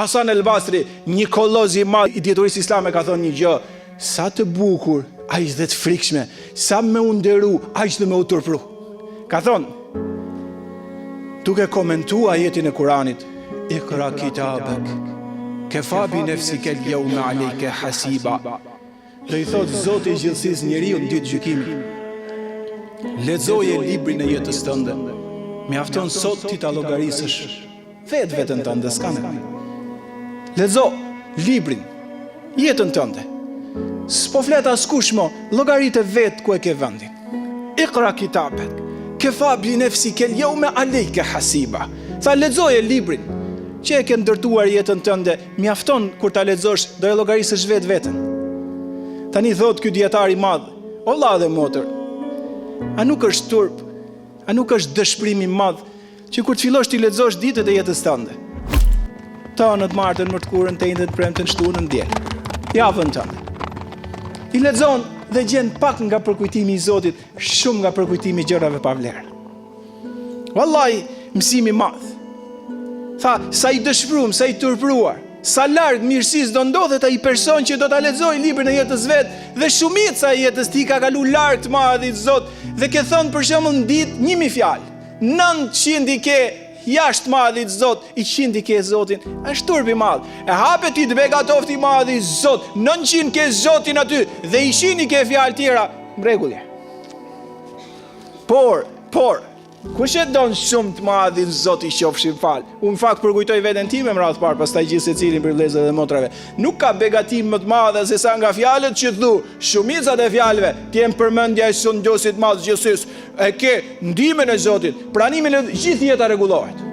Hasan el Basri, një kolloz i madh i dieturisë islame, ka thonë një gjë: sa të bukur, aq dhe të frikshme, sa me u nderu, aq dhe me u turpru. Ka thonë, duke komentuar ajetin e Kuranit, Iqra kitabak, kafa bi nafsika al-yawma alayka hasiba. Do i thot Zoti i gjithësisë njeriu në ditë gjykimit: lexoje librin e jetës tënde. Mjafton sot ti ta llogarisësh veten tënde, s'ka nevojë. Lexo librin, jetën tënde. S'po flet askush mo, llogaritë vet ku e ke vendin. Iqra kitabak, kafa bi nafsika al-yawma alayka hasiba. Tha, lexoje librin që e ke ndërtuar jetën tënde, mjafton kur ta lexosh, do e llogarisësh veten. Tani thot ky dietar i madh, o vlla dhe motër, a nuk është turp, a nuk është dëshpërim i madh që kur të fillosh ti lexosh ditët e jetës tënde, tanët, martën, mërkurën, tendën, premten, shtunën, diel, javën tënde, i lexon dhe gjen pak nga përkujtimi i Zotit, shumë nga përkujtimi i gjërave pa vlerë. Wallahi, mësimi i madh. Tha, sa i dëshpëruar, sa i turpruar, sa larg mirësisë do ndodhet ai person që do ta lexojë librin e jetës vet, dhe shumica e jetës ti ka kalu larg të madhit Zot, dhe ke thënë për shembull në ditë 1000 fjalë, 900 i ke jashtë madhit Zot, i 100 i ke Zotin. Është turp i madh. E hapet ti të begatofti i madh i Zot, 900 ke Zotin aty dhe i 100 i ke fjalë tjera, mrekulli. Por kush e don shumë të madhin Zoti qofshin fal. Unë fakt përkujtoj veten time më radh parë, pastaj gjithë secilin për vëllezërve dhe motrave. Nuk ka begatim më të madhe se sa nga fjalët që thu. Shumicat e fjalëve ti jem përmendja e sundosit madh gjithësisë. E ke ndihmën e Zotit, pranimin e gjithë jeta rregullohet.